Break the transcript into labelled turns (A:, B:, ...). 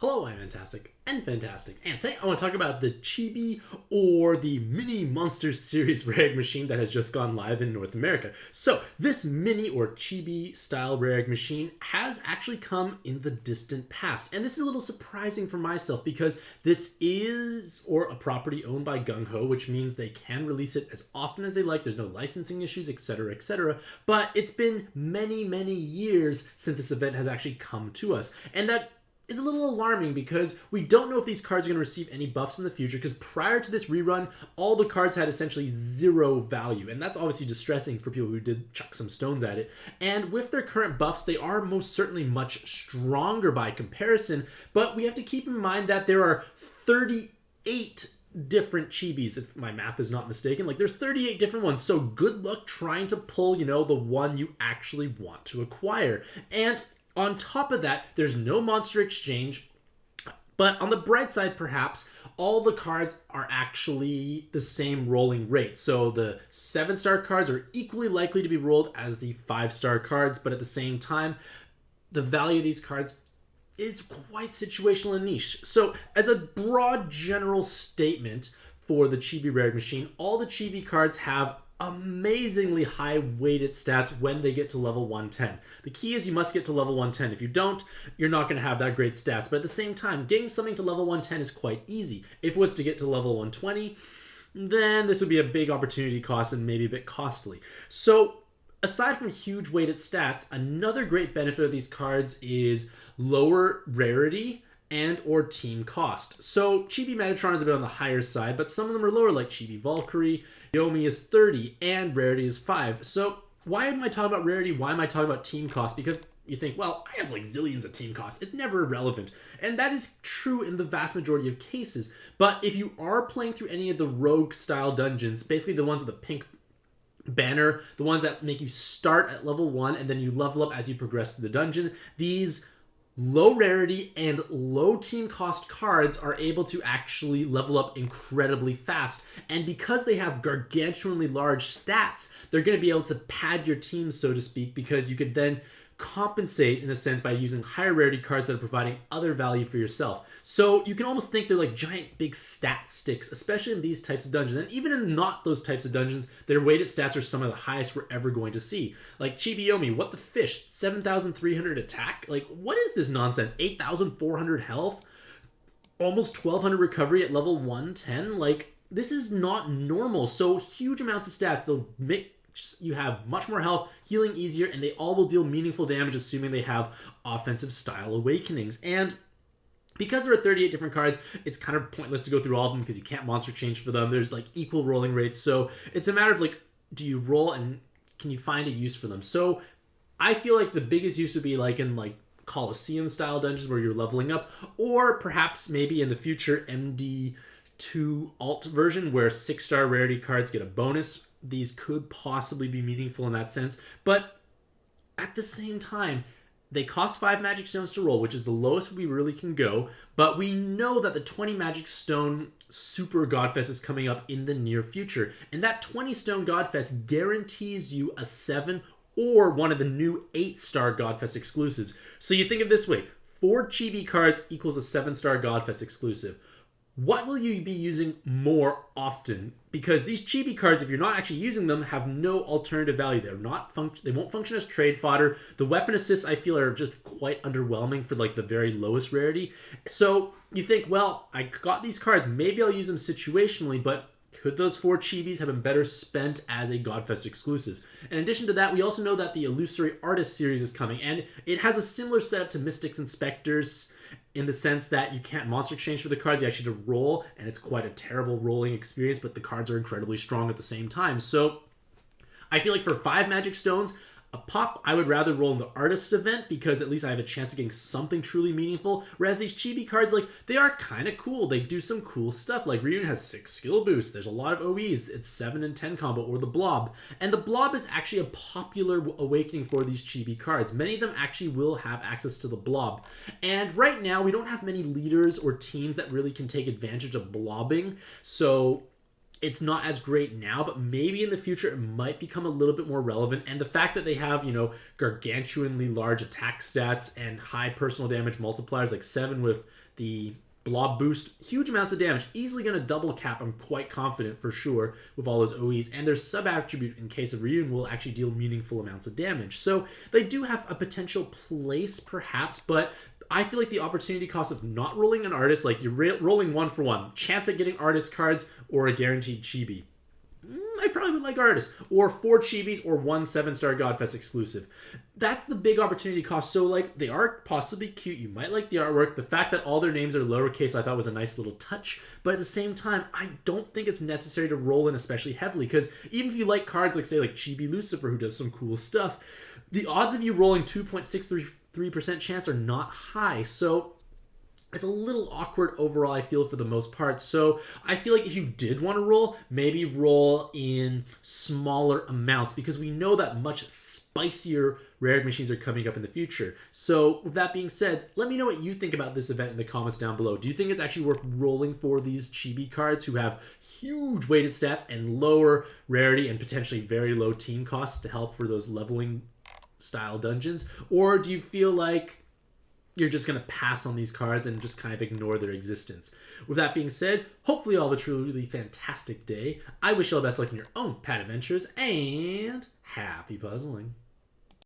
A: Hello, I'm Mantastic'c and Fantastic, and today I want to talk about the Chibi or the Mini Monsters series rare egg machine that has just gone live in North America. So, this Mini or Chibi style rare egg machine has actually come in the distant past, and this is a little surprising for myself because this is a property owned by Gung Ho, which means they can release it as often as they like. There's no licensing issues, etc., etc. But it's been many, many years since this event has actually come to us, and that is a little alarming because we don't know if these cards are going to receive any buffs in the future, because prior to this rerun, all the cards had essentially zero value, and that's obviously distressing for people who did chuck some stones at it. And with their current buffs, they are most certainly much stronger by comparison, but we have to keep in mind that there are 38 different chibis, if my math is not mistaken. Like, there's 38 different ones, so good luck trying to pull, the one you actually want to acquire. And on top of that, there's no monster exchange, but on the bright side, perhaps, all the cards are actually the same rolling rate. So the 7-star cards are equally likely to be rolled as the 5-star cards, but at the same time, the value of these cards is quite situational and niche. So as a broad general statement for the Chibi Rare Machine, all the Chibi cards have amazingly high weighted stats when they get to level 110. The key is you must get to level 110. If you don't, you're not going to have that great stats. But at the same time, getting something to level 110 is quite easy. If it was to get to level 120, then this would be a big opportunity cost and maybe a bit costly. So aside from huge weighted stats, another great benefit of these cards is lower rarity and or team cost. So Chibi Metatron is a bit on the higher side, but some of them are lower, like Chibi Valkyrie. Yomi is 30 and rarity is 5. So why am I talking about rarity? Why am I talking about team cost? Because you think, well, I have like zillions of team costs. It's never relevant. And that is true in the vast majority of cases. But if you are playing through any of the rogue style dungeons, basically the ones with the pink banner, the ones that make you start at level 1 and then you level up as you progress through the dungeon, these low rarity and low team cost cards are able to actually level up incredibly fast. And because they have gargantuanly large stats, they're going to be able to pad your team, so to speak, because you could then compensate in a sense by using higher rarity cards that are providing other value for yourself. So you can almost think they're like giant big stat sticks, especially in these types of dungeons. And even in not those types of dungeons, their weighted stats are some of the highest we're ever going to see. Like Chibi Yomi, what the fish? 7,300 attack? Like, what is this nonsense? 8,400 health? Almost 1,200 recovery at level 110? Like, this is not normal. So huge amounts of stats, they'll make you have much more health, healing easier, and they all will deal meaningful damage assuming they have offensive style awakenings. And because there are 38 different cards, it's kind of pointless to go through all of them because you can't monster change for them. There's like equal rolling rates. So it's a matter of like, do you roll and can you find a use for them? So I feel like the biggest use would be like in like Coliseum style dungeons where you're leveling up, or perhaps maybe in the future MD2 alt version where 6-star rarity cards get a bonus. These could possibly be meaningful in that sense, but at the same time, they cost 5 magic stones to roll, which is the lowest we really can go, but we know that the 20 magic stone super godfest is coming up in the near future, and that 20 stone godfest guarantees you a 7 or one of the new 8-star godfest exclusives. So you think of it this way, 4 chibi cards equals a 7-star godfest exclusive. What will you be using more often? Because these chibi cards, if you're not actually using them, have no alternative value. They won't function as trade fodder. The weapon assists, I feel, are just quite underwhelming for like the very lowest rarity. So you think, well, I got these cards. Maybe I'll use them situationally, but could those 4 chibis have been better spent as a Godfest exclusive? In addition to that, we also know that the Illusory Artist series is coming, and it has a similar setup to Mystics and Spectres, in the sense that you can't monster exchange for the cards, you actually have to roll, and it's quite a terrible rolling experience, but the cards are incredibly strong at the same time. So I feel like for 5 magic stones a pop, I would rather roll in the artist event because at least I have a chance of getting something truly meaningful. Whereas these chibi cards, like, they are kind of cool. They do some cool stuff. Like, Ryun has 6 skill boosts. There's a lot of OEs. It's 7 and 10 combo, or the Blob. And the Blob is actually a popular awakening for these chibi cards. Many of them actually will have access to the Blob. And right now, we don't have many leaders or teams that really can take advantage of blobbing. So it's not as great now, but maybe in the future it might become a little bit more relevant. And the fact that they have, gargantuanly large attack stats and high personal damage multipliers, like 7 with the blob boost, huge amounts of damage, easily going to double cap, I'm quite confident for sure, with all those OEs. And their sub attribute in case of Reunion will actually deal meaningful amounts of damage. So they do have a potential place perhaps, but I feel like the opportunity cost of not rolling an artist, like you're rolling 1-for-1, chance at getting artist cards or a guaranteed chibi. I probably would like artists, or 4 chibis, or 1 7-star Godfest exclusive. That's the big opportunity cost. So, like, they are possibly cute. You might like the artwork. The fact that all their names are lowercase I thought was a nice little touch. But at the same time, I don't think it's necessary to roll in especially heavily, because even if you like cards like, say, like Chibi Lucifer, who does some cool stuff, the odds of you rolling 2.63% chance are not high. So it's a little awkward overall, I feel, for the most part. So I feel like if you did want to roll, maybe roll in smaller amounts, because we know that much spicier rare machines are coming up in the future. So with that being said, let me know what you think about this event in the comments down below. Do you think it's actually worth rolling for these chibi cards who have huge weighted stats and lower rarity and potentially very low team costs to help for those leveling style dungeons? Or do you feel like you're just going to pass on these cards and just kind of ignore their existence? With that being said, hopefully you all have a truly fantastic day. I wish you all the best luck in your own pad adventures, and happy puzzling.